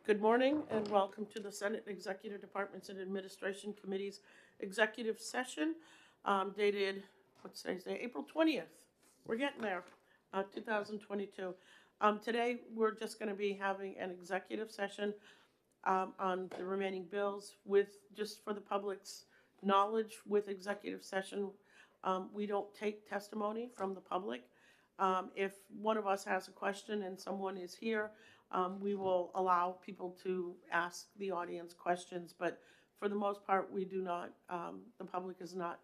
Good morning and welcome to the Senate Executive Departments and Administration Committee's executive session dated, what's today's day, April 20th. We're getting there, 2022. Today we're just going to be having an executive session on the remaining bills with, just for the public's knowledge, with executive session. We don't take testimony from the public. If one of us has a question and someone is here, we will allow people to ask the audience questions, but for the most part, we do not, the public is not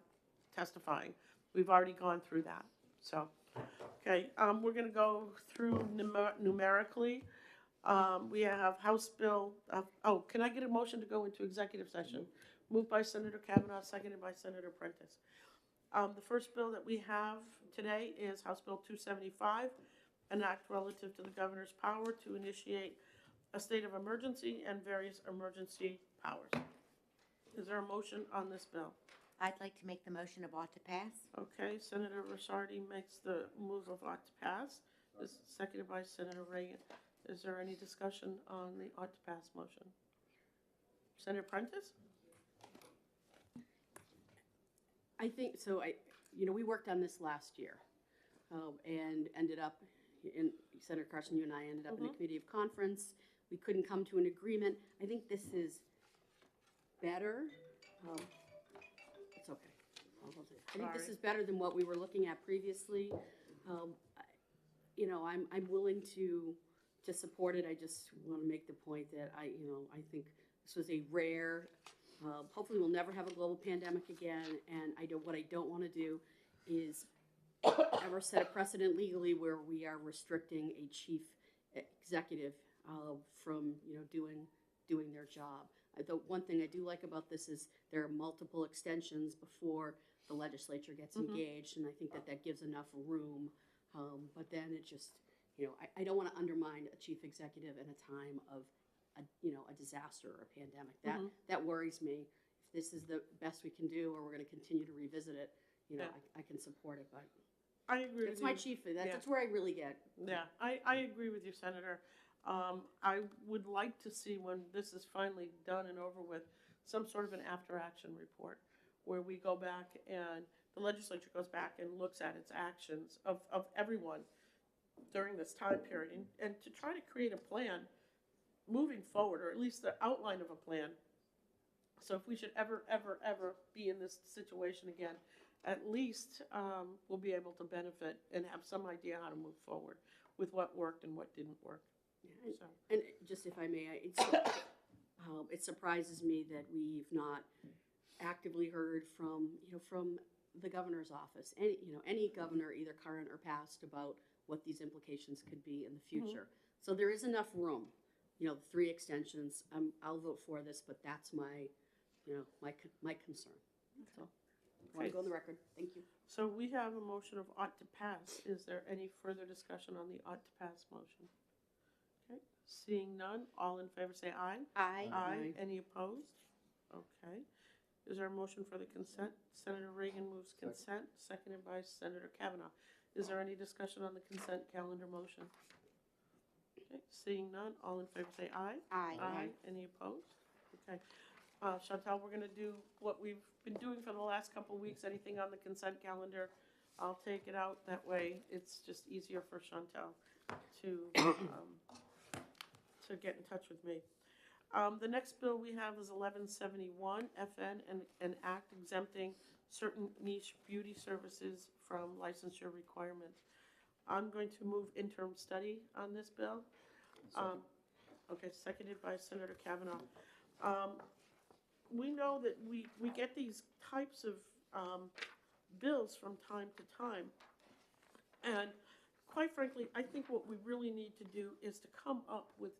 testifying. We've already gone through that. So, okay, we're going to go through numerically. We have House Bill, can I get a motion to go into executive session? Moved by Senator Kavanaugh, seconded by Senator Prentice. The first bill that we have today is House Bill 275, an act relative to the governor's power to initiate a state of emergency and various emergency powers. Is there a motion on this bill? I'd like to make the motion of ought to pass. Okay, Senator Ricciardi makes the move of ought to pass. This is seconded by Senator Reagan. Is there any discussion on the ought to pass motion? Senator Prentice? I think so. We worked on this last year, and ended up in Senator Carson. You and I ended up in a committee of conference. We couldn't come to an agreement. I think this is better. It's okay. I think this is better than what we were looking at previously. I'm willing to support it. I just want to make the point that I think this was a rare. Hopefully we'll never have a global pandemic again, and what I don't want to do is ever set a precedent legally where we are restricting a chief executive from doing their job. The one thing I do like about this is there are multiple extensions before the legislature gets engaged, and I think that gives enough room. But then it just, I don't want to undermine a chief executive in a time of a disaster or a pandemic. That worries me. If this is the best we can do, or we're going to continue to revisit it, I can support it. But I agree. It's my chief. That's where I really get. Yeah, I agree with you, Senator. I would like to see, when this is finally done and over with, some sort of an after-action report where we go back and the legislature goes back and looks at its actions of everyone during this time period, and to try to create a plan moving forward, or at least the outline of a plan. So if we should ever be in this situation again, at least we'll be able to benefit and have some idea how to move forward with what worked and what didn't work. Yeah, and just if I may, it surprises me that we've not actively heard from the governor's office, any governor, either current or past, about what these implications could be in the future. So there is enough room. 3 extensions. I'll vote for this, but that's my concern. So I want to go on the record. Thank you. So we have a motion of ought to pass. Is there any further discussion on the ought to pass motion? Okay. Seeing none, all in favor say aye. Aye. Aye. Any opposed? Okay. Is there a motion for the consent? Senator Reagan moves consent, seconded by Senator Kavanaugh. Is there any discussion on the consent calendar motion? Okay. Seeing none, all in favor say aye. Aye. Aye. Any opposed? Okay. Chantal, we're going to do what we've been doing for the last couple of weeks. Anything on the consent calendar, I'll take it out. That way it's just easier for Chantal to get in touch with me. The next bill we have is 1171, FN, an act exempting certain niche beauty services from licensure requirements. I'm going to move interim study on this bill. Okay, seconded by Senator Kavanaugh. We know that we get these types of bills from time to time. And quite frankly, I think what we really need to do is to come up with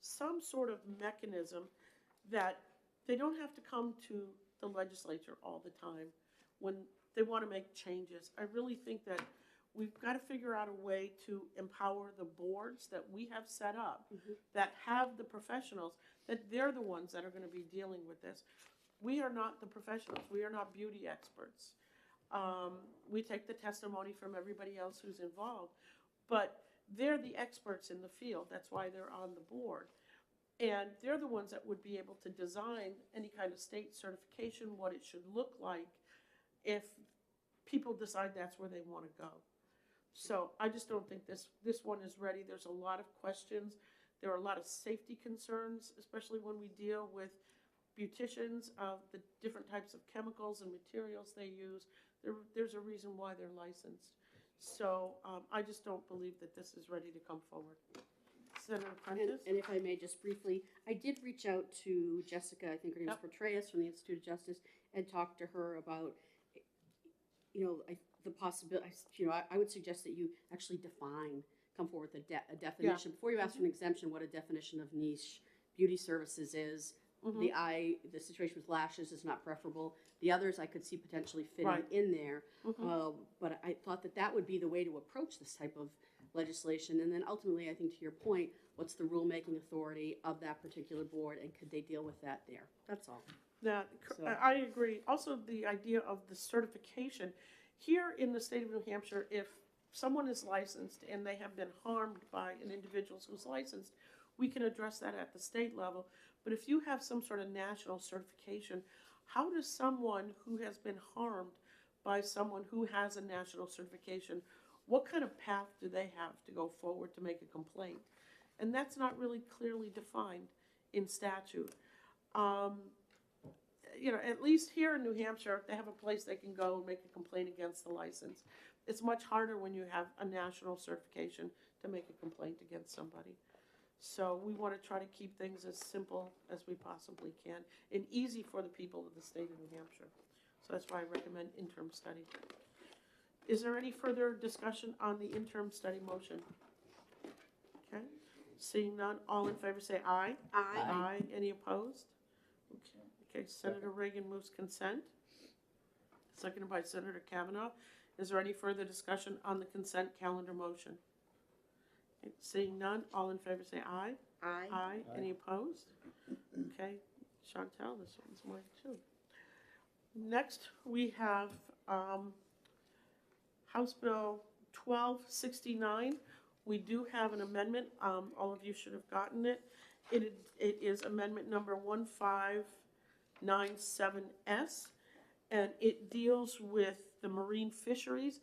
some sort of mechanism that they don't have to come to the legislature all the time when they want to make changes. I really think that we've got to figure out a way to empower the boards that we have set up that have the professionals, that they're the ones that are going to be dealing with this. We are not the professionals. We are not beauty experts. We take the testimony from everybody else who's involved, but they're the experts in the field. That's why they're on the board. And they're the ones that would be able to design any kind of state certification, what it should look like if people decide that's where they want to go. So I just don't think this one is ready. There's a lot of questions. There are a lot of safety concerns, especially when we deal with beauticians of the different types of chemicals and materials they use. There's a reason why they're licensed. So I just don't believe that this is ready to come forward. Senator Prentice? And if I may, just briefly, I did reach out to Jessica, I think her name is Petraeus from the Institute of Justice, and talk to her about, the possibility, I would suggest that you actually come forward with a definition. Before you ask for an exemption, what a definition of niche beauty services is. The situation with lashes is not preferable. The others I could see potentially fitting in there. But I thought that would be the way to approach this type of legislation. And then ultimately, I think to your point, what's the rulemaking authority of that particular board, and could they deal with that there? That's all. I agree. Also, the idea of the certification. Here in the state of New Hampshire, if someone is licensed and they have been harmed by an individual who's licensed, we can address that at the state level. But if you have some sort of national certification, how does someone who has been harmed by someone who has a national certification, what kind of path do they have to go forward to make a complaint? And that's not really clearly defined in statute. At least here in New Hampshire, they have a place they can go and make a complaint against the license. It's much harder when you have a national certification to make a complaint against somebody. So we want to try to keep things as simple as we possibly can and easy for the people of the state of New Hampshire. So that's why I recommend interim study. Is there any further discussion on the interim study motion? Okay. Seeing none, all in favor say aye. Aye. Aye. Any opposed? Okay, Senator Reagan moves consent. Seconded by Senator Kavanaugh. Is there any further discussion on the consent calendar motion? Okay, seeing none, all in favor say aye. Aye. Aye. Any opposed? Okay, Chantel, this one's mine too. Next, we have House Bill 1269. We do have an amendment. All of you should have gotten it. It is amendment number 1597S, and it deals with the marine fisheries.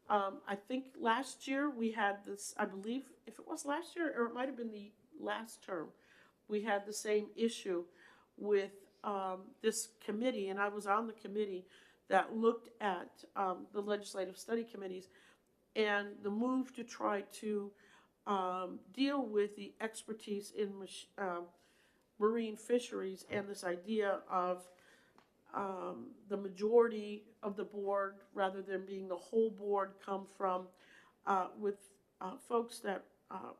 I think last year we had this, I believe, if it was last year or it might have been the last term, we had the same issue with this committee, and I was on the committee that looked at the legislative study committees and the move to try to deal with the expertise in marine fisheries and this idea of the majority of the board, rather than being the whole board, come from with folks that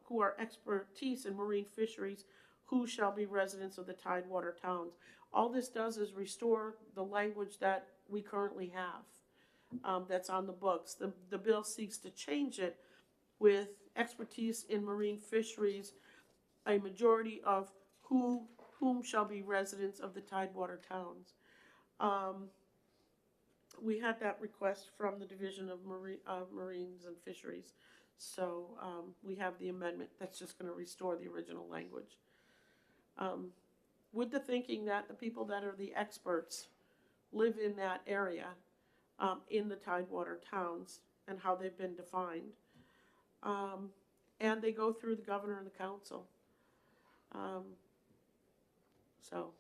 who are expertise in marine fisheries, who shall be residents of the Tidewater towns. All this does is restore the language that we currently have that's on the books. The bill seeks to change it with expertise in marine fisheries, a majority of whom shall be residents of the Tidewater towns. We had that request from the Division of Marines and Fisheries, so we have the amendment that's just going to restore the original language. With the thinking that the people that are the experts live in that area, in the Tidewater towns, and how they've been defined, and they go through the governor and the council. So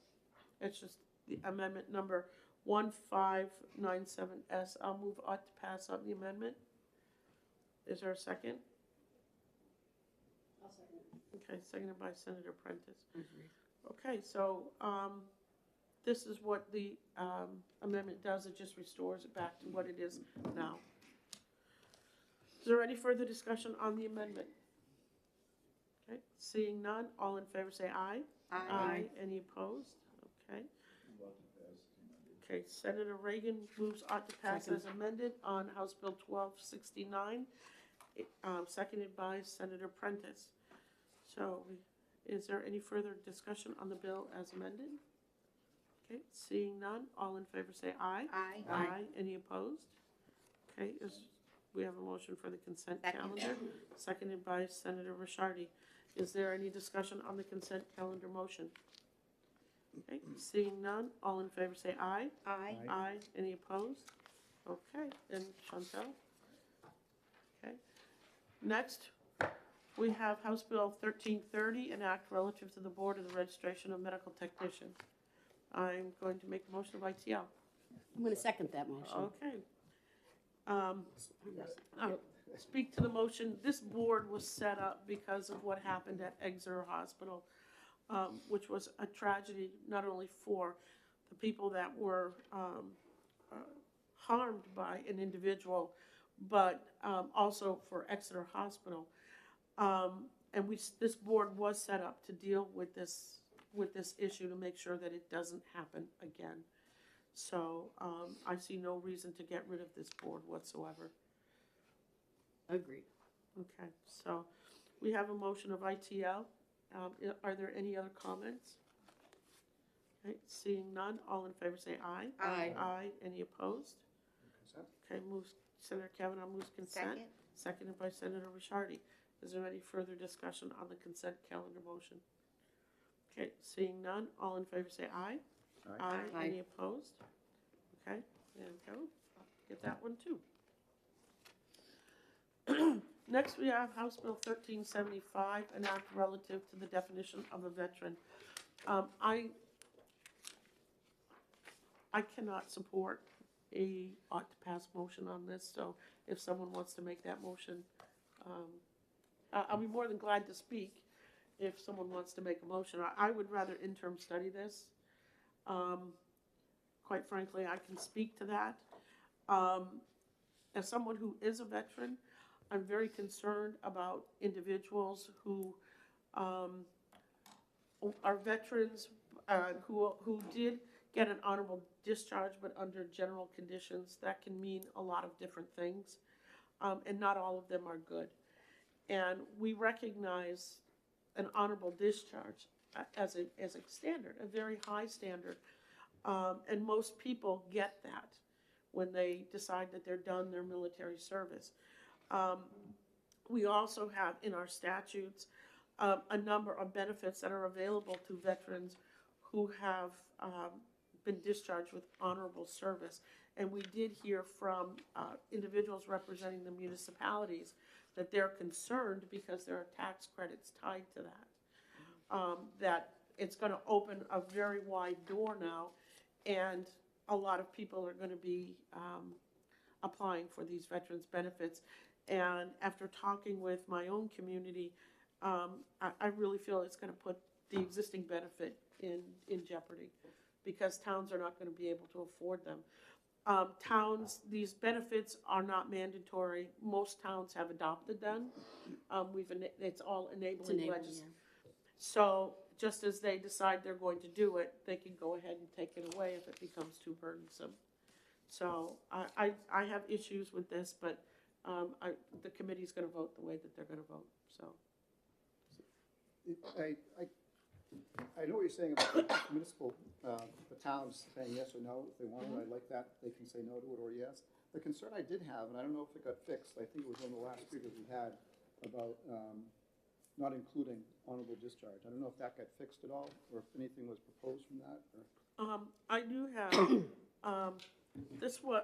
it's just the amendment number 1597S. I'll move ought to pass on the amendment. Is there a second? I'll second it. Okay, seconded by Senator Prentice. Okay, so this is what the amendment does. It just restores it back to what it is now. Is there any further discussion on the amendment? Okay, seeing none, all in favor say aye. Aye. Aye. Any opposed? Okay. Okay, Senator Reagan moves ought to pass as amended on House Bill 1269, seconded by Senator Prentice. So, is there any further discussion on the bill as amended? Okay, seeing none, all in favor say aye. Aye. Aye. Any opposed? Okay, we have a motion for the consent Second. calendar, seconded by Senator Rishardi. Is there any discussion on the consent calendar motion? Okay, seeing none, all in favor say aye. Aye. Aye. Any opposed? Okay, and Chantel? Okay. Next, we have House Bill 1330, an act relative to the Board of the Registration of Medical Technicians. I'm going to make a motion of ITL. I'm going to second that motion. Okay. Speak to the motion. This board was set up because of what happened at Exeter Hospital, which was a tragedy not only for the people that were harmed by an individual, but also for Exeter Hospital. And this board was set up to deal with this issue to make sure that it doesn't happen again. So I see no reason to get rid of this board whatsoever. Agreed. Okay, so we have a motion of ITL. Are there any other comments? Okay, seeing none, all in favor say aye. Aye. Aye. Any opposed? Consent? Okay, moves, Senator Kavanaugh moves consent. Second. Seconded by Senator Rishardi. Is there any further discussion on the consent calendar motion? Okay, seeing none, all in favor say aye. Aye. Aye. Any opposed? Okay, there we go. I'll get that one too. Next, we have House Bill 1375, an act relative to the definition of a veteran. I cannot support a ought to pass motion on this, so if someone wants to make that motion, I'll be more than glad to speak if someone wants to make a motion. I would rather interim study this. Quite frankly, I can speak to that. As someone who is a veteran, I'm very concerned about individuals who are veterans who did get an honorable discharge, but under general conditions. That can mean a lot of different things, and not all of them are good. And we recognize an honorable discharge as a standard, a very high standard, and most people get that when they decide that they're done their military service. We also have in our statutes a number of benefits that are available to veterans who have been discharged with honorable service. And we did hear from individuals representing the municipalities that they're concerned because there are tax credits tied to that. That it's going to open a very wide door now, and a lot of people are going to be applying for these veterans benefits. And after talking with my own community, I really feel it's going to put the existing benefit in jeopardy, because towns are not going to be able to afford them. These benefits are not mandatory. Most towns have adopted them. It's all enabling legislation. So just as they decide they're going to do it, they can go ahead and take it away if it becomes too burdensome. So I have issues with this, but the committee's going to vote the way that they're going to vote. So I know what you're saying about the municipal, the towns saying yes or no if they want it. I like that. They can say no to it or yes. The concern I did have, and I don't know if it got fixed, I think it was one of the last speakers we had about not including honorable discharge. I don't know if that got fixed at all, or if anything was proposed from that. Or... I do have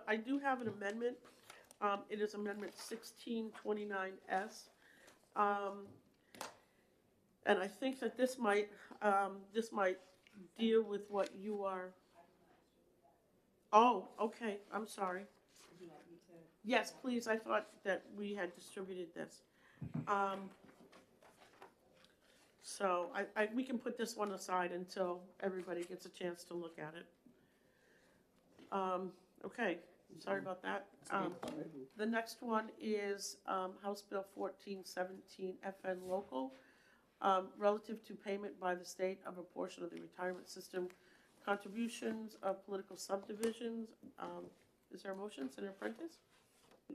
I do have an amendment. It is Amendment 1629S, and I think that this might deal with what you are. Oh, okay. I'm sorry. Yes, please. I thought that we had distributed this. So we can put this one aside until everybody gets a chance to look at it. Okay. Sorry about that. The next one is House Bill 1417 FN local, relative to payment by the state of a portion of the retirement system contributions of political subdivisions. Is there a motion, Senator Prentice?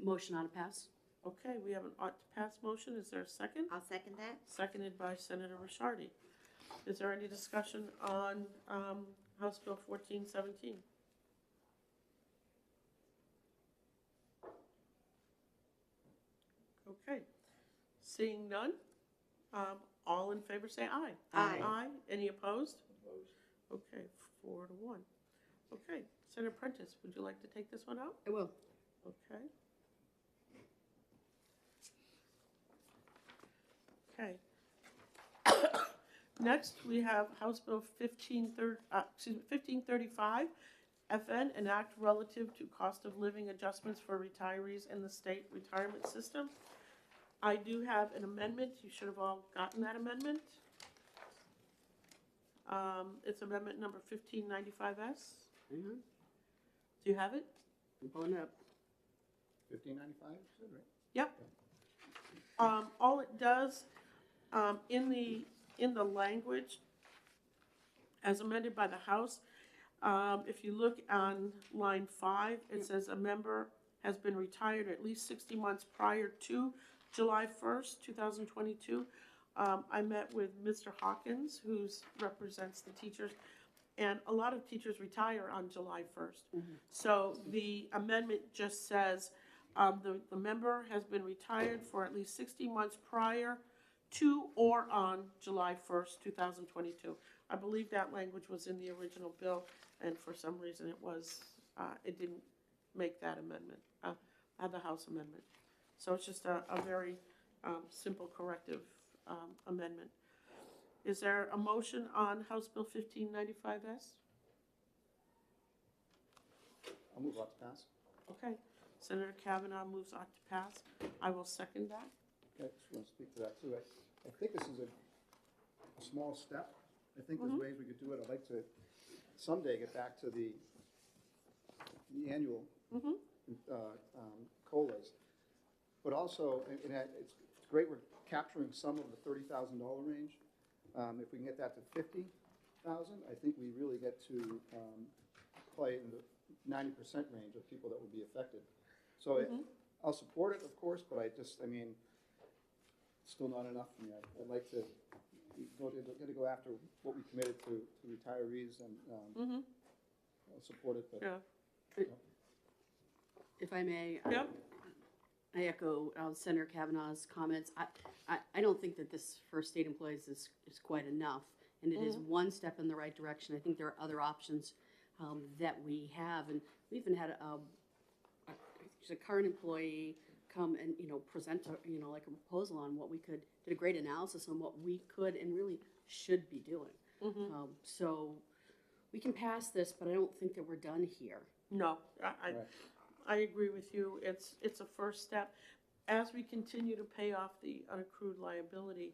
Motion on a pass. Okay, we have an ought to pass motion. Is there a second? I'll second that. Seconded by Senator Rishardi. Is there any discussion on House Bill 1417? Okay, seeing none, All in favor say aye. Aye. Aye. Any opposed? Okay, 4-1. Okay, Senator Prentice, would you like to take this one out? I will. Okay. Okay. Next, we have House Bill 1535, FN, an act relative to cost of living adjustments for retirees in the state retirement system. I do have an amendment. You should have all gotten that amendment. It's amendment number 1595S. Hang on, Do you have it? I'm pulling it up. 1595, you said, right? Yep. All it does, in the language, as amended by the House, if you look on line 5, it says a member has been retired at least 60 months prior to July 1st, 2022. I met with Mr. Hawkins, who represents the teachers, and a lot of teachers retire on July 1st. So the amendment just says the member has been retired for at least 60 months prior to or on July 1st, 2022. I believe that language was in the original bill, and for some reason it didn't make that amendment, the House amendment. So it's just a very simple corrective amendment. Is there a motion on House Bill 1595S? I'll move on to pass. Okay. Senator Kavanaugh moves on to pass. I will second that. Okay, just want to speak to that too. I think this is a small step. I think there's ways we could do it. I'd like to someday get back to the annual COLAs. But also, it's great we're capturing some of the $30,000 range. If we can get that to 50,000, I think we really get to play in the 90% range of people that would be affected. So I'll support it, of course, but I mean, it's still not enough for me. I'd like to go after what we committed to retirees, and I'll support it. But Yeah. If I may, Yep. I echo Senator Kavanaugh's comments. I don't think that this for state employees is quite enough, and it is one step in the right direction. I think there are other options that we have, and we even had a current employee come and present like a proposal on what we could, did a great analysis on what we could and really should be doing. So we can pass this, but I don't think that we're done here. No, Right. I agree with you. It's a first step. As we continue to pay off the unaccrued liability,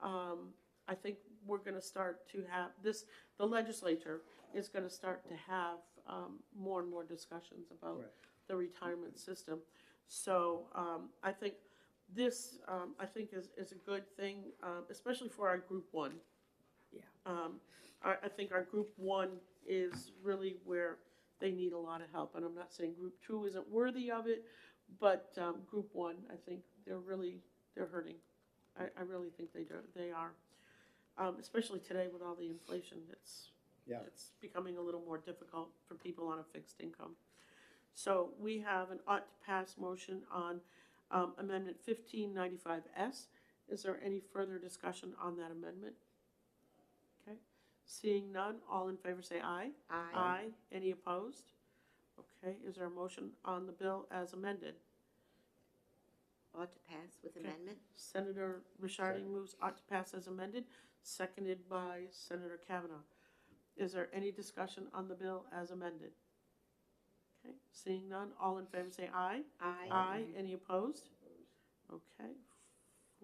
I think we're going to start to have this, the legislature is going to start to have more and more discussions about the retirement system. So I think this, is a good thing, especially for our Group 1. Yeah. I think our Group 1 is really where they need a lot of help. And I'm not saying Group 2 isn't worthy of it, but Group 1, I think they're hurting. I really think they are. Especially today with all the inflation, it's becoming a little more difficult for people on a fixed income. So we have an ought to pass motion on Amendment 1595S. Is there any further discussion on that amendment? Okay. Seeing none, all in favor say aye. Aye. Aye. Any opposed? Okay. Is there a motion on the bill as amended? Ought to pass with Okay. amendment. Senator Ricciardi moves ought to pass as amended, seconded by Senator Kavanaugh. Is there any discussion on the bill as amended? Okay, seeing none, all in favor say aye. Aye. Aye. Any opposed? Okay,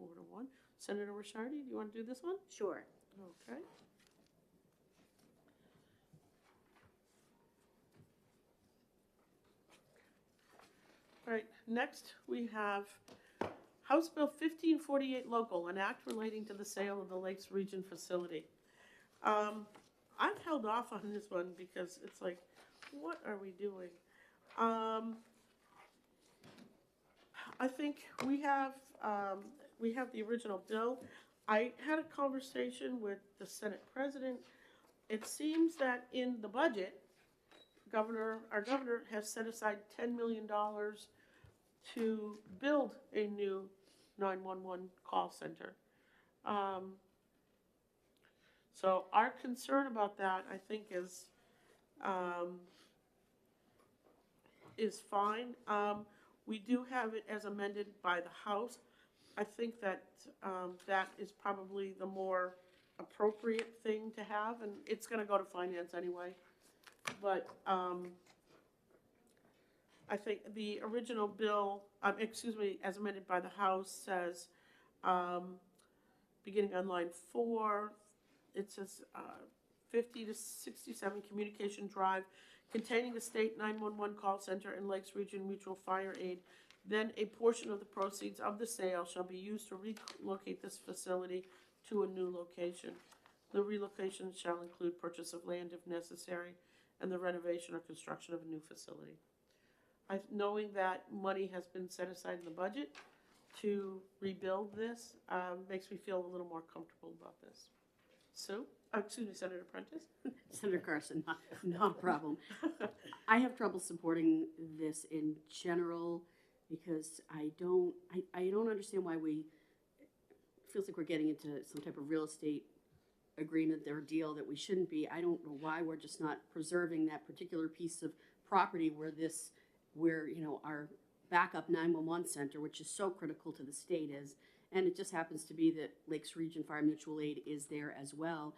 4-1. Senator Ricciardi, do you want to do this one? Sure. Okay. All right, next we have House Bill 1548 local, an act relating to the sale of the Lakes Region facility. I've held off on this one because it's like, what are we doing? I think we have the original bill. I had a conversation with the Senate President. It seems that in the budget, our governor has set aside $10 million to build a new 911 call center. So our concern about that, I think, is fine. We do have it as amended by the House. I think that that is probably the more appropriate thing to have, and it's going to go to finance anyway. But I think the original bill, as amended by the House, says, beginning on line 4, it says 50 to 67 Communication Drive, containing a state 911 call center and Lakes Region Mutual Fire Aid. Then a portion of the proceeds of the sale shall be used to relocate this facility to a new location. The relocation shall include purchase of land if necessary and the renovation or construction of a new facility. Knowing that money has been set aside in the budget to rebuild this makes me feel a little more comfortable about this. Sue? Senator Prentice? Senator Carson, not a problem. I have trouble supporting this in general because I don't understand why it feels like we're getting into some type of real estate agreement or deal that we shouldn't be. I don't know why we're just not preserving that particular piece of property where our backup 911 center, which is so critical to the state, is, and it just happens to be that Lakes Region Fire Mutual Aid is there as well.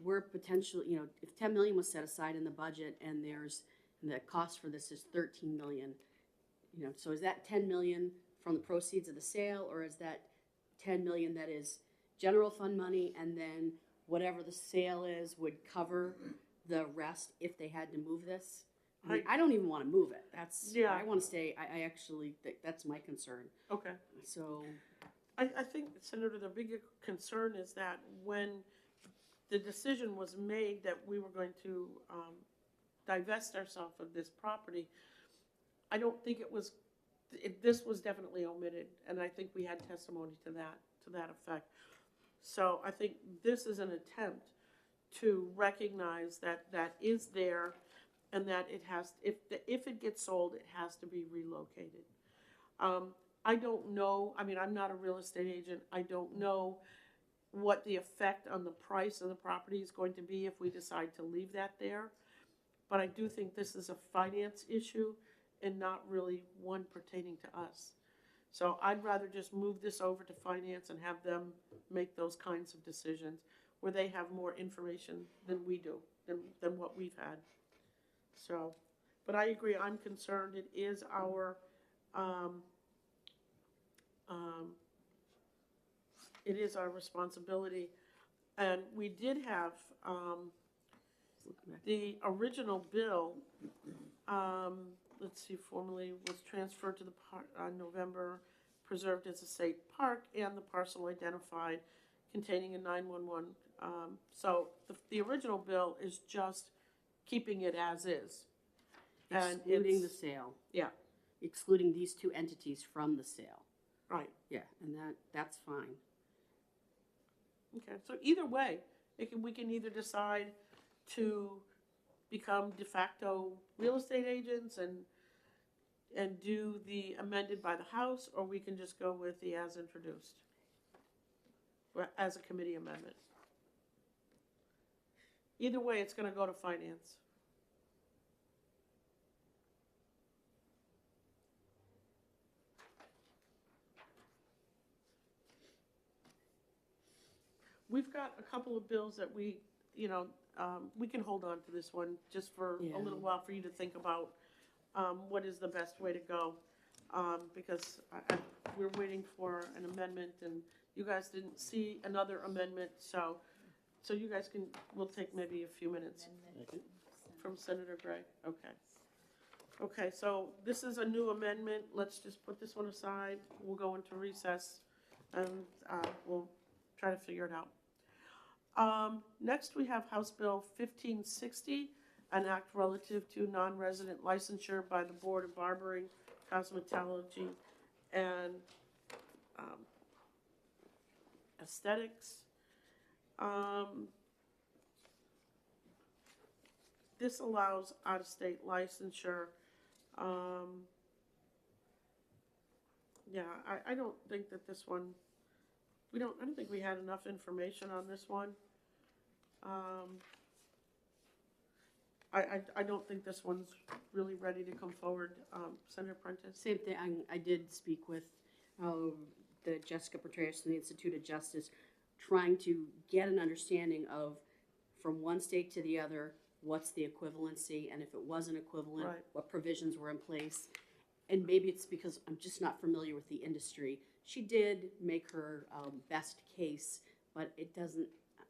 We're potentially, if 10 million was set aside in the budget and the cost for this is 13 million, so is that 10 million from the proceeds of the sale, or is that 10 million that is general fund money, and then whatever the sale is would cover the rest if they had to move this? I don't even want to move it. I want to stay. I actually think that's my concern. Okay. So I think, Senator, the bigger concern is that when the decision was made that we were going to divest ourselves of this property, I don't think this was definitely omitted, and I think we had testimony to that effect. So I think this is an attempt to recognize that that is there, and that it has, if it gets sold, it has to be relocated. I don't know, I'm not a real estate agent. I don't know what the effect on the price of the property is going to be if we decide to leave that there. But I do think this is a finance issue and not really one pertaining to us. So I'd rather just move this over to finance and have them make those kinds of decisions where they have more information than we do, than what we've had. So, but I agree, I'm concerned. It is our, responsibility. And we did have, the original bill, formally was transferred to the park on November, preserved as a state park, and the parcel identified containing a 911. So the original bill is just keeping it as is. And excluding the sale. Yeah. Excluding these two entities from the sale. Right. Yeah, and that's fine. Okay, so either way, we can either decide to become de facto real estate agents and do the amended by the House, or we can just go with the as introduced, as a committee amendment. Either way, it's going to go to finance. We've got a couple of bills that we can hold on to this one just for a little while for you to think about what is the best way to go, because we're waiting for an amendment, and you guys didn't see another amendment, so you guys we'll take maybe a few minutes from Senator Gray. Okay, so this is a new amendment. Let's just put this one aside. We'll go into recess, and we'll try to figure it out. Next, we have House Bill 1560, an act relative to non-resident licensure by the Board of Barbering, Cosmetology, and Aesthetics. This allows out-of-state licensure. I don't think that this one I don't think we had enough information on this one. I don't think this one's really ready to come forward. Senator Prentice? Same thing, I did speak with the Jessica Petraeus from the Institute of Justice, trying to get an understanding of, from one state to the other, what's the equivalency, and if it wasn't equivalent, Right. what provisions were in place. And maybe it's because I'm just not familiar with the industry. She did make her best case, but it doesn't,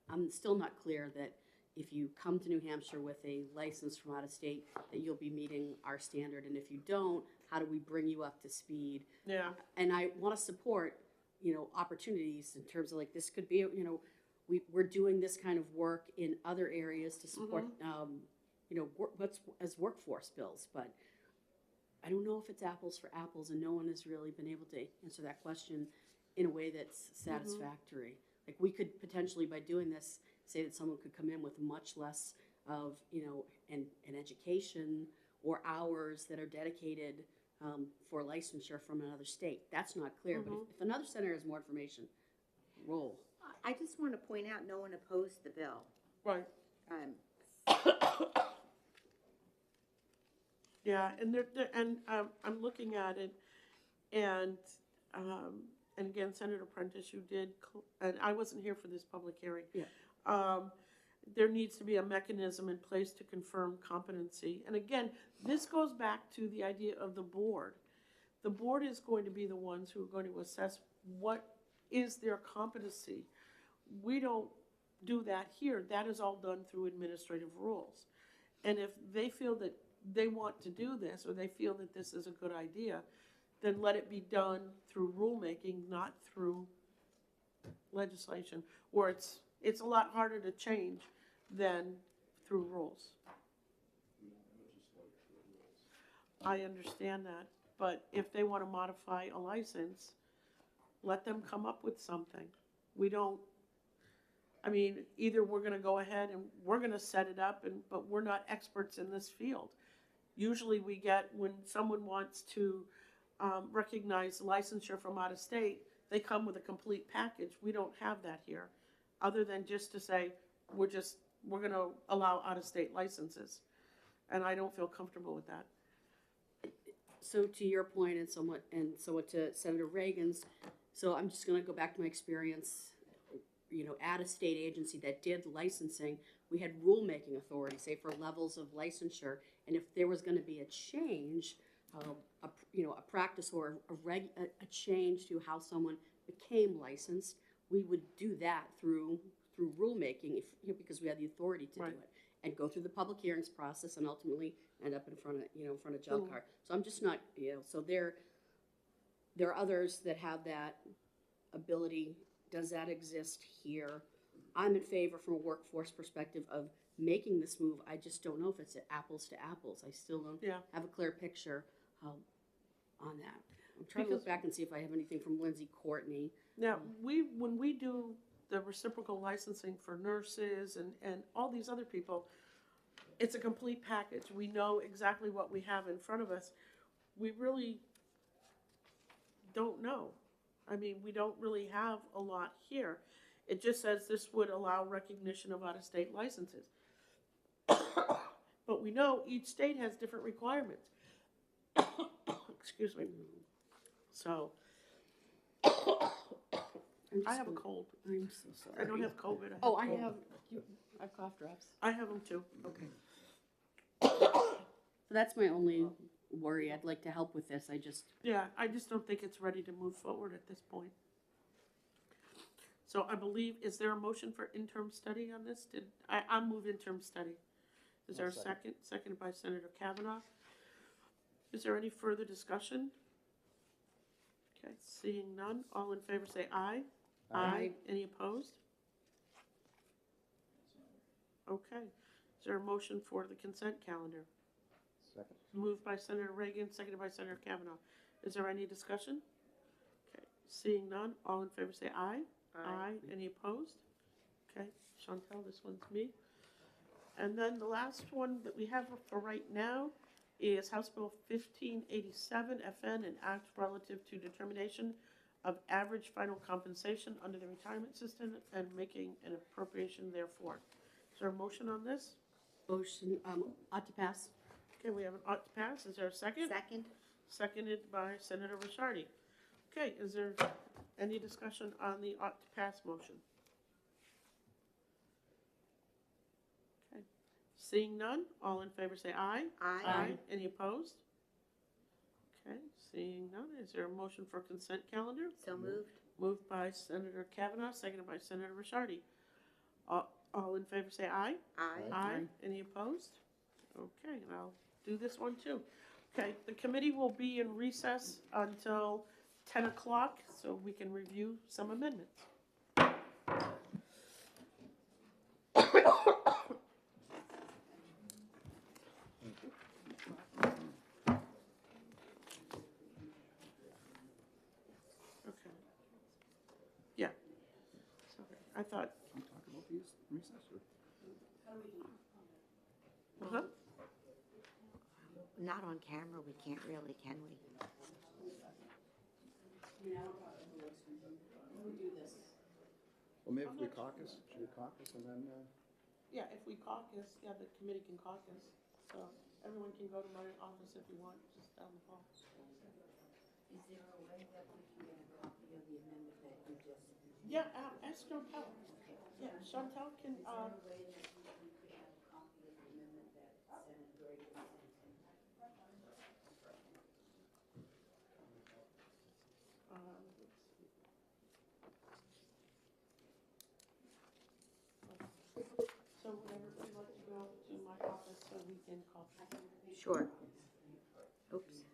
I'm still not clear that if you come to New Hampshire with a license from out of state, that you'll be meeting our standard, and if you don't, how do we bring you up to speed? Yeah, And I want to support, opportunities in terms of, like, this could be, we're doing this kind of work in other areas to support, what's as workforce bills, but I don't know if it's apples for apples, and no one has really been able to answer that question in a way that's satisfactory. Like, we could potentially, by doing this, say that someone could come in with much less of, an education or hours that are dedicated for licensure from another state. That's not clear, but if another center has more information, roll. I just want to point out, no one opposed the bill. right. Um, Yeah, and I'm looking at it, and again, Senator Prentice, you did, and I wasn't here for this public hearing. Yeah. There needs to be a mechanism in place to confirm competency. And again, this goes back to the idea of the board. The board is going to be the ones who are going to assess what is their competency. We don't do that here. That is all done through administrative rules. And if they feel that they want to do this, or they feel that this is a good idea, then let it be done through rulemaking, not through legislation, where it's a lot harder to change than through rules. I understand that, but if they want to modify a license, let them come up with something. Either we're going to go ahead and we're going to set it up, but we're not experts in this field. Usually we get, when someone wants to recognize licensure from out of state, they come with a complete package. We don't have that here, other than just to say, we're going to allow out of state licenses. And I don't feel comfortable with that. So to your point, and somewhat to Senator Reagan's, so I'm just going to go back to my experience, at a state agency that did licensing. We had rulemaking authority, say, for levels of licensure, and if there was going to be a change, a practice or a change to how someone became licensed, we would do that through rulemaking, because we had the authority to Right. do it, and go through the public hearings process, and ultimately end up in front of JELCAR. So I'm just not, so there are others that have that ability. Does that exist here? I'm in favor, from a workforce perspective, of making this move. I just don't know if it's apples to apples. I still don't have a clear picture on that. I'm trying to look back and see if I have anything from Lindsay Courtney. Now, when we do the reciprocal licensing for nurses and all these other people, it's a complete package. We know exactly what we have in front of us. We really don't know. We don't really have a lot here. It just says this would allow recognition of out-of-state licenses. But we know each state has different requirements. Excuse me. So, I have a cold. I'm so sorry. I don't have COVID. I have cough drops. I have them too. Okay. So that's my only worry. I'd like to help with this. I just don't think it's ready to move forward at this point. So I believe, is there a motion for interim study on this? I'll move interim study. Is there a second? Seconded by Senator Kavanaugh. Is there any further discussion? Okay, seeing none, all in favor say aye. Aye. Any opposed? Okay. Is there a motion for the consent calendar? Second. Moved by Senator Reagan, seconded by Senator Kavanaugh. Is there any discussion? Okay, seeing none, all in favor say aye. Aye. Any opposed? Okay, Chantel, this one's me. And then the last one that we have for right now is House Bill 1587, FN, an act relative to determination of average final compensation under the retirement system and making an appropriation therefore. Is there a motion on this? Motion, ought to pass. Okay, we have an ought to pass. Is there a second? Second? Seconded by Senator Ricciardi. Okay, is there any discussion on the ought to pass motion? Okay, seeing none, all in favor say aye. Aye. Any opposed? Okay, seeing none, is there a motion for consent calendar? So moved? Moved by Senator Kavanaugh, seconded by Senator Ricciardi. All in favor say aye. Aye. Aye. Any opposed? Okay, and I'll do this one too. Okay, the committee will be in recess until 10 o'clock, so we can review some amendments. Okay. Yeah. Sorry, I thought, Can we talk about these recess or? uh-huh. Not on camera, we can't really, can we? Well, maybe if we caucus, should we caucus and then, Yeah, if we caucus, yeah, the committee can caucus, so everyone can go to my office if you want, just down the hall. Is there a way that we can get a copy of the amendment that you just? Yeah, ask Chantel. Yeah, Chantel can, Is there a way that we could have a copy of the amendment that Senator Gray sent in? let's see. So would everybody like to go to my office so we can caucus? Sure. Oops.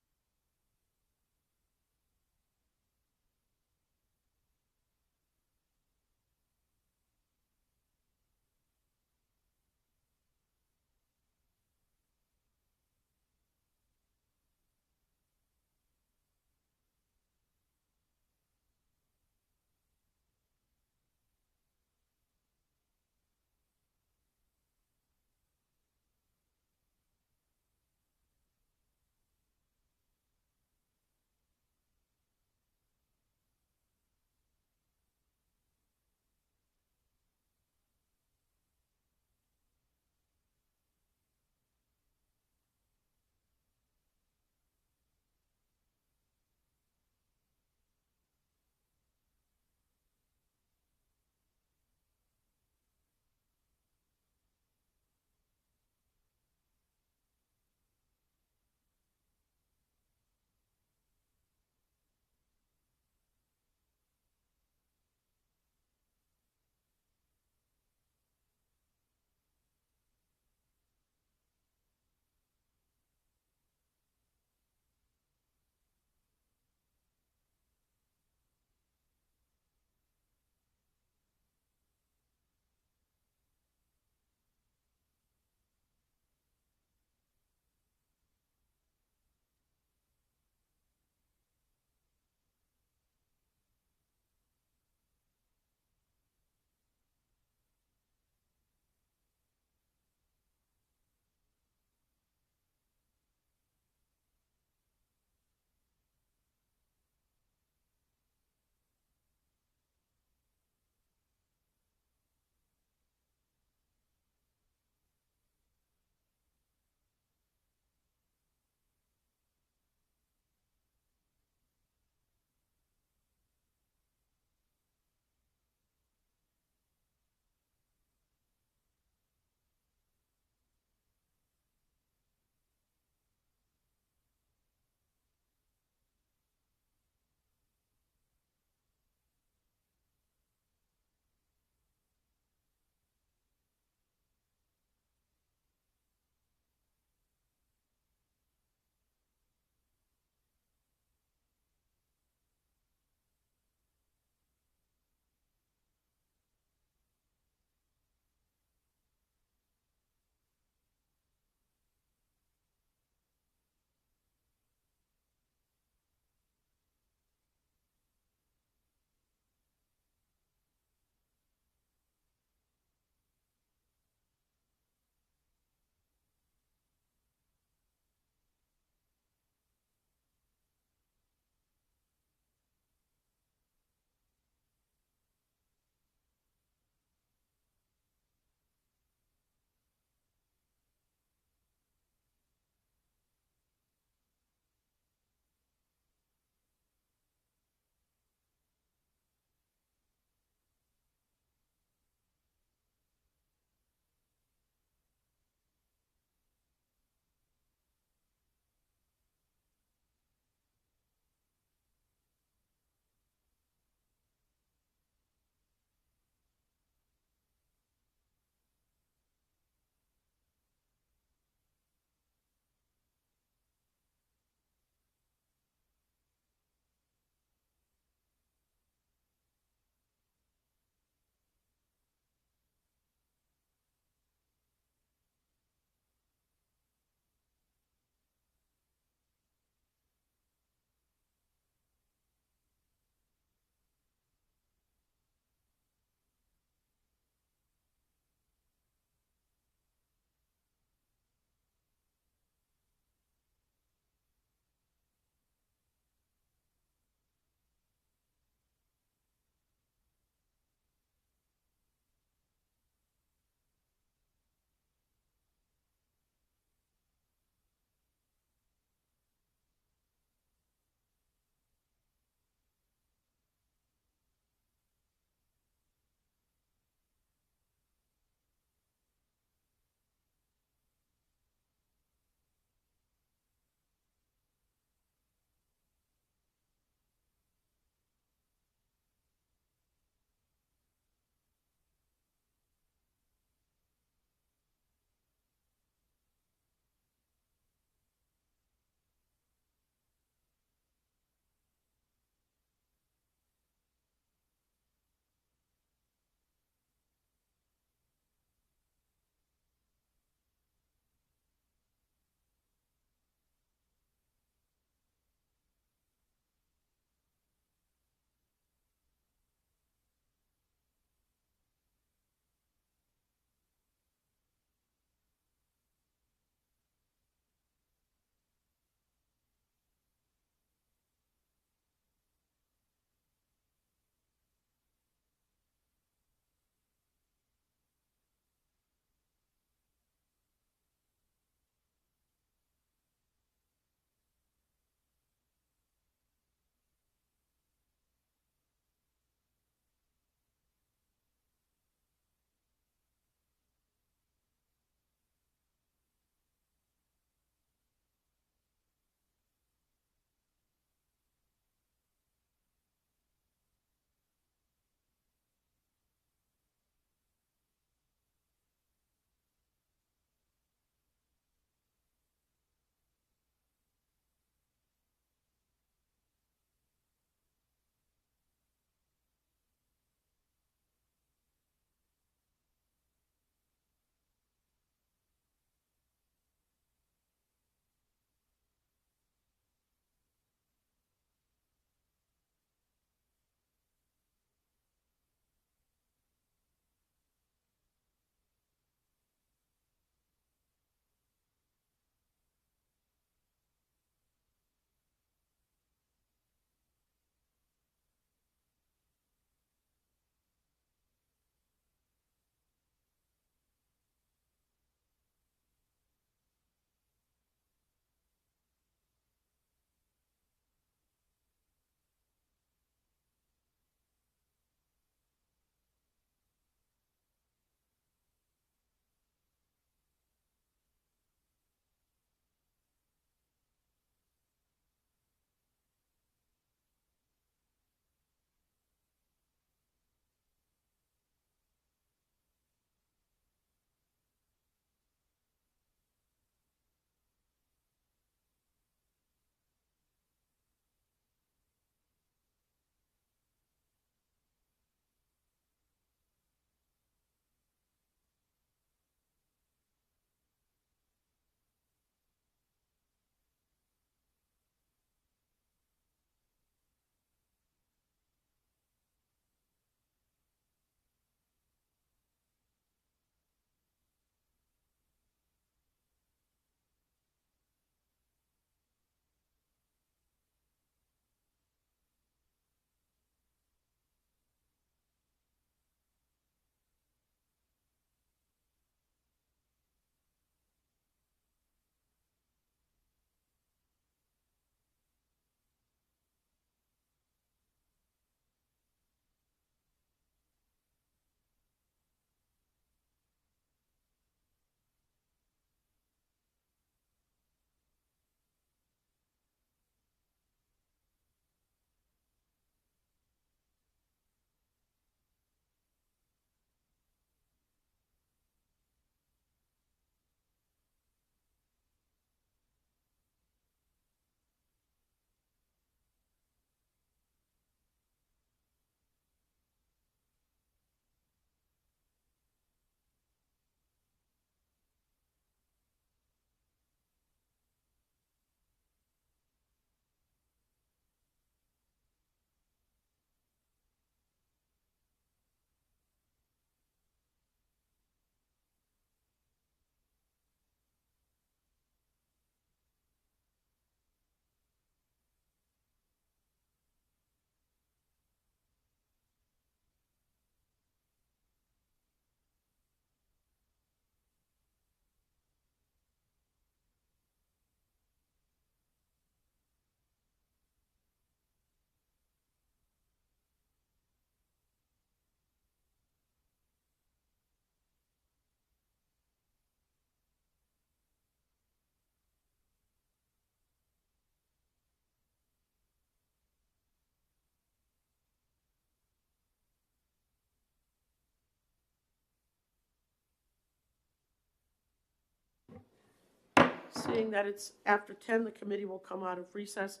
seeing that it's after 10, the committee will come out of recess.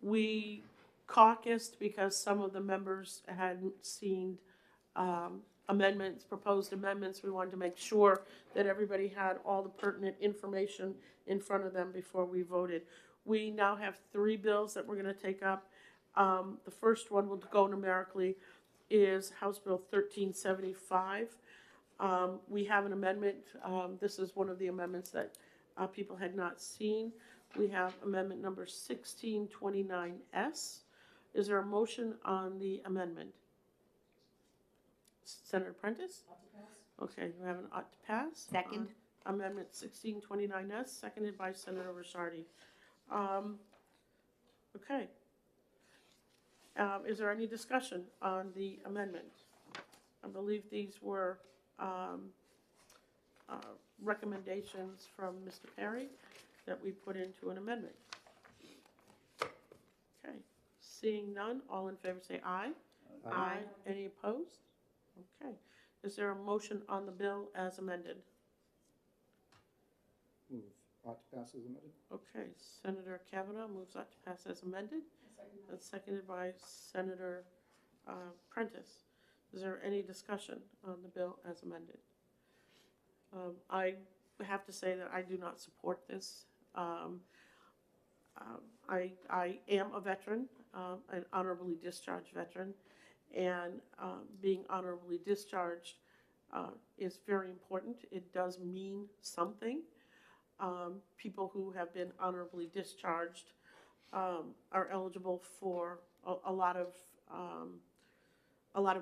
We caucused because some of the members hadn't seen amendments, proposed amendments. We wanted to make sure that everybody had all the pertinent information in front of them before we voted. We now have 3 bills that we're going to take up. The first one will go numerically is House Bill 1375. We have an amendment. This is one of the amendments that people had not seen. We have amendment number 1629S. Is there a motion on the amendment? Senator Prentice? Okay, we have an ought to pass. Second. Amendment 1629S, seconded by Senator Ricciardi. Okay. Is there any discussion on the amendment? I believe these were recommendations from Mr. Perry that we put into an amendment. Okay. Seeing none, all in favor say aye. Aye. Any opposed? Okay. Is there a motion on the bill as amended? Move ought to pass as amended. Okay, Senator Kavanaugh moves ought to pass as amended. That's seconded by Senator Prentice. Is there any discussion on the bill as amended? I have to say that I do not support this. I am a veteran, an honorably discharged veteran, and being honorably discharged is very important. It does mean something. People who have been honorably discharged are eligible for a lot of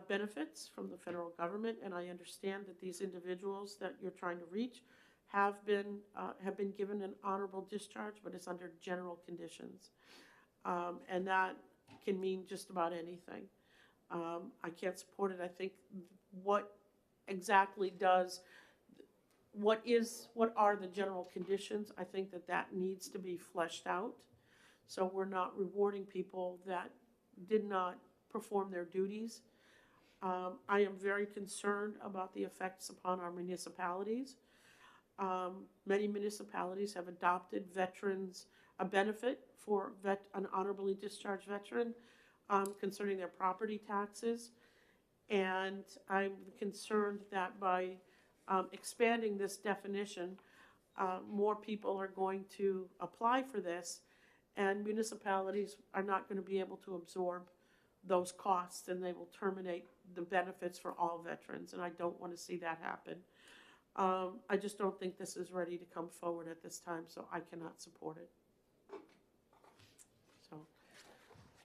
benefits from the federal government, and I understand that these individuals that you're trying to reach have been given an honorable discharge, but it's under general conditions, and that can mean just about anything. I can't support it. I think what are the general conditions? I think that needs to be fleshed out. So we're not rewarding people that did not perform their duties. I am very concerned about the effects upon our municipalities. Many municipalities have adopted veterans a benefit for an honorably discharged veteran concerning their property taxes. And I'm concerned that by expanding this definition, more people are going to apply for this, and municipalities are not going to be able to absorb those costs, and they will terminate the benefits for all veterans, and I don't want to see that happen. I just don't think this is ready to come forward at this time, so I cannot support it. So,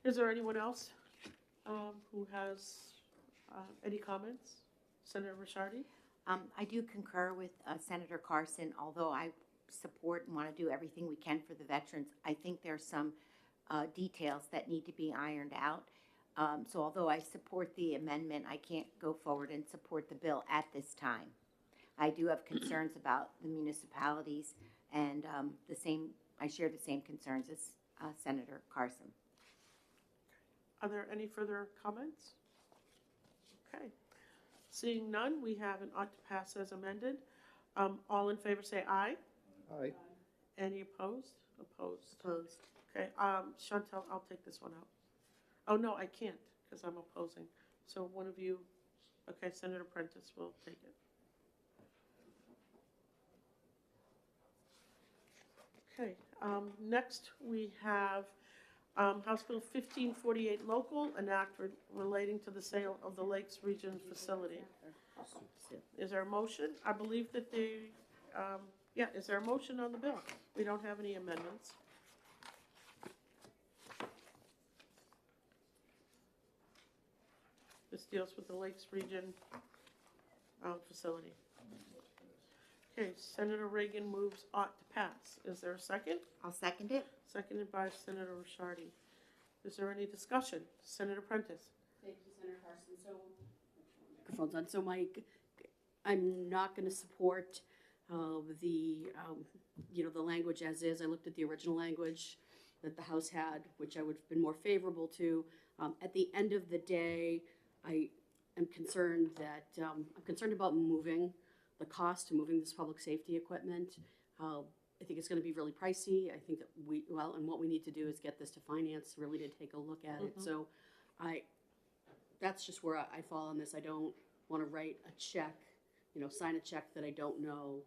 is there anyone else who has any comments? Senator Ricciardi? I do concur with Senator Carson, although I support and want to do everything we can for the veterans. I think there's some details that need to be ironed out. So although I support the amendment, I can't go forward and support the bill at this time. I do have concerns about the municipalities, and I share the same concerns as Senator Carson. Are there any further comments? Okay. Seeing none, we have an ought to pass as amended. All in favor say aye. Aye. Any opposed? Opposed. Opposed. Okay, Chantel, I'll take this one out. Oh, no, I can't, because I'm opposing. So one of you, okay, Senator Prentice will take it. Okay, next we have House Bill 1548 local, an act relating to the sale of the Lakes Region facility. Is there a motion? I believe that is there a motion on the bill? We don't have any amendments. This deals with the Lakes Region facility. Okay, Senator Reagan moves ought to pass. Is there a second? I'll second it. Seconded by Senator Ricciardi. Is there any discussion? Senator Prentice. Thank you, Senator Carson. So, microphone's on. So, Mike, I'm not going to support the language as is. I looked at the original language that the House had, which I would have been more favorable to. At the end of the day, I am concerned that I'm concerned about moving the cost of moving this public safety equipment. I think it's gonna be really pricey. I think that and what we need to do is get this to finance, really to take a look at it. So that's just where I fall on this. I don't wanna write a check, sign a check that I don't know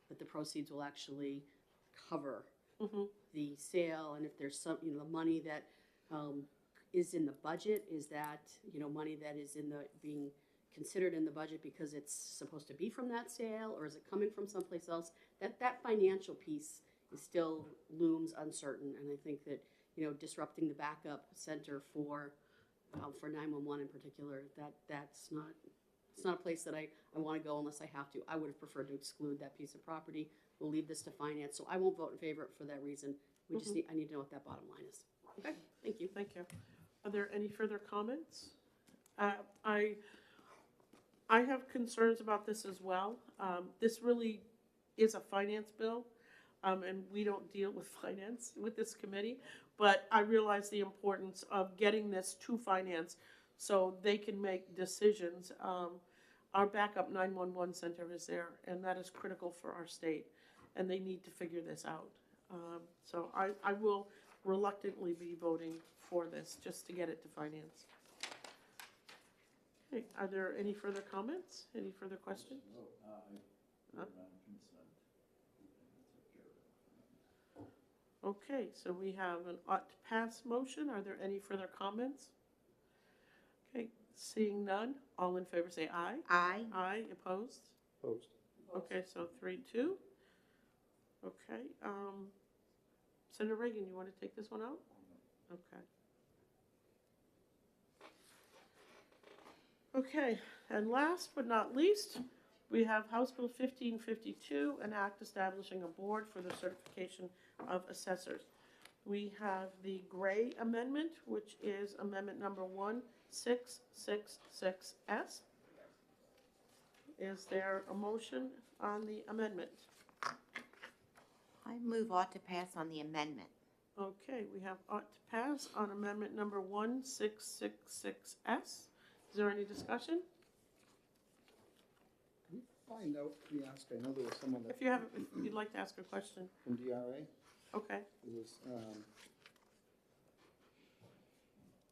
that the proceeds will actually cover the sale. And if there's some, the money that is in the budget, is that, money that is being considered in the budget because it's supposed to be from that sale, or is it coming from someplace else? That financial piece is still looms uncertain, and I think that disrupting the backup center for 911 in particular, it's not a place that I want to go unless I have to. I would have preferred to exclude that piece of property. We'll leave this to finance, so I won't vote in favor for that reason. I need to know what that bottom line is. Okay, thank you. Thank you. Are there any further comments? I have concerns about this as well. This really is a finance bill, and we don't deal with finance with this committee, but I realize the importance of getting this to finance so they can make decisions. Our backup 911 center is there, and that is critical for our state, and they need to figure this out. So I will reluctantly be voting for this just to get it to finance. Okay, are there any further comments? Any further questions? Okay, so we have an ought to pass motion. Are there any further comments? Okay, seeing none, all in favor say aye. Aye. Aye, opposed? Opposed. Okay, so 3-2. Okay, Senator Reagan, you want to take this one out? Okay. Okay, and last but not least, we have House Bill 1552, an act establishing a board for the certification of assessors. We have the Gray amendment, which is amendment number 1666S. Is there a motion on the amendment? I move ought to pass on the amendment. Okay, we have ought to pass on amendment number 1666S. Is there any discussion? Can we find out, can we ask, I know there was someone that, If you'd like to ask a question. from DRA, Okay. it was,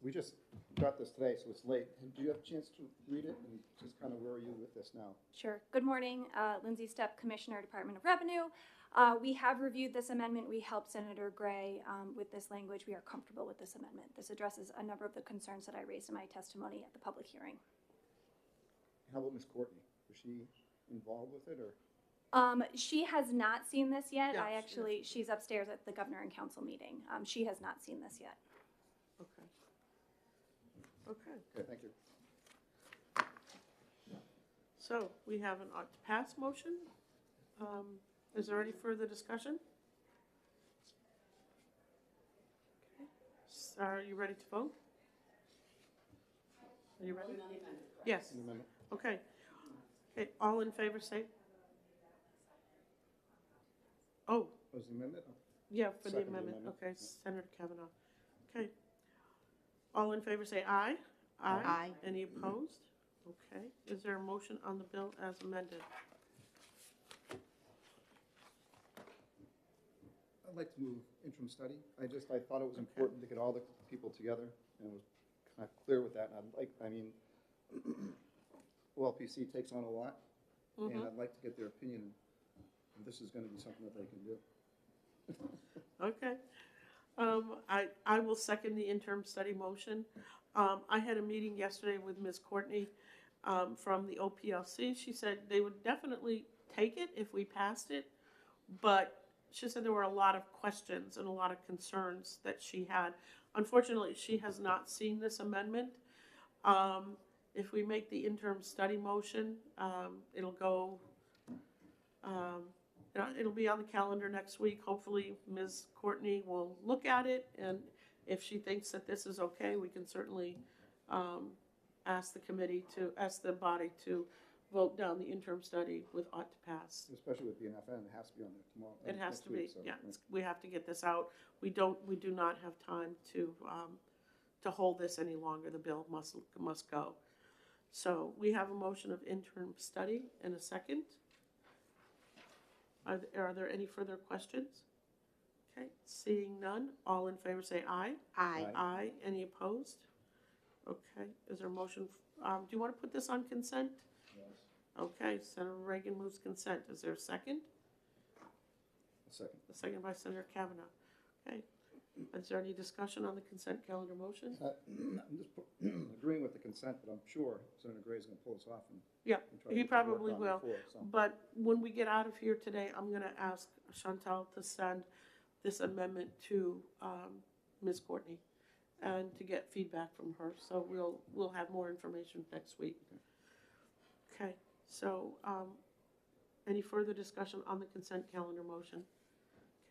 we just got this today, so it's late. Do you have a chance to read it, and just kind of where are you with this now? Sure. Good morning, Lindsay Stepp, Commissioner, Department of Revenue. We have reviewed this amendment. We helped Senator Gray with this language. We are comfortable with this amendment. This addresses a number of the concerns that I raised in my testimony at the public hearing. How about Ms. Courtney? Was she involved with it, or? She has not seen this yet. Yeah, She's upstairs at the Governor and Council meeting. She has not seen this yet. Okay. Okay. Okay, thank you. So we have an ought to pass motion. Is there any further discussion? Okay. Are you ready to vote? Are you ready? Yes. An amendment. Okay. Okay, all in favor say? Oh, Was the amendment? yeah, for the Second amendment. amendment. Okay, Senator Kavanaugh. Okay. All in favor say aye. Aye. Any opposed? Okay. Is there a motion on the bill as amended? I'd like to move interim study. I thought it was important to get all the people together, and was kind of clear with that. And OLPC takes on a lot, and I'd like to get their opinion. And this is going to be something that they can do. Okay. I will second the interim study motion. I had a meeting yesterday with Ms. Courtney from the OPLC. She said they would definitely take it if we passed it, but she said there were a lot of questions and a lot of concerns that she had. Unfortunately, she has not seen this amendment. If we make the interim study motion, it'll go, it'll be on the calendar next week. Hopefully, Ms. Courtney will look at it, and if she thinks that this is okay, we can certainly ask the body to vote down the interim study with ought to pass. Especially with BNFN, it has to be on there tomorrow. It has next to be, week, so, yeah. right. We have to get this out. We do not have time to hold this any longer. The bill must go. So we have a motion of interim study and a second. Are there any further questions? Okay, seeing none, all in favor say aye. Aye. Aye. Any opposed? Okay, is there a motion, do you want to put this on consent? Yes. Okay, Senator Reagan moves consent. Is there a second? A second. A second by Senator Kavanaugh. Okay, is there any discussion on the consent calendar motion? I'm just agreeing with the consent, but I'm sure Senator Gray's gonna pull us off and. Yeah, and try to he get the work probably on will. before, so. But when we get out of here today, I'm gonna ask Chantal to send this amendment to, Ms. Courtney and to get feedback from her, so we'll have more information next week. Okay, so, any further discussion on the consent calendar motion?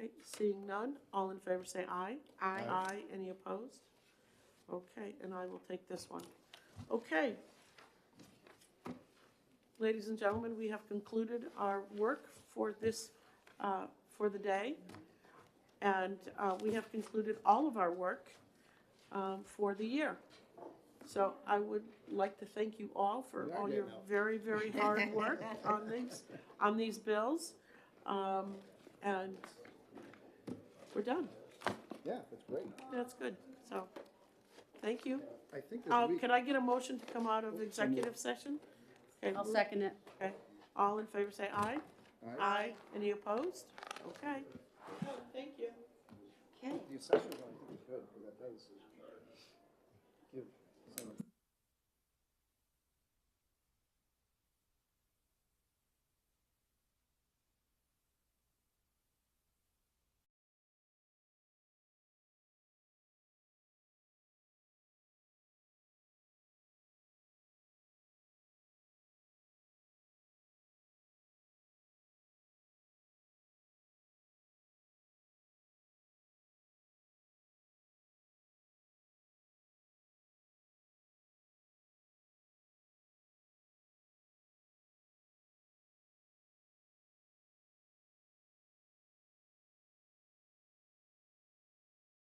Okay, seeing none, all in favor say aye. Aye. Aye, any opposed? Okay, and I will take this one. Okay. Ladies and gentlemen, we have concluded our work for this, for the day. And we have concluded all of our work for the year. So I would like to thank you all for all your very, very hard work on these bills. And we're done. Yeah, that's great. That's good. So, thank you. I think this week. Could I get a motion to come out of executive session? Okay, I'll second it. Okay, all in favor say aye. Aye. Any opposed? Okay. Thank you. Okay. The assessors, I think, is good, because that does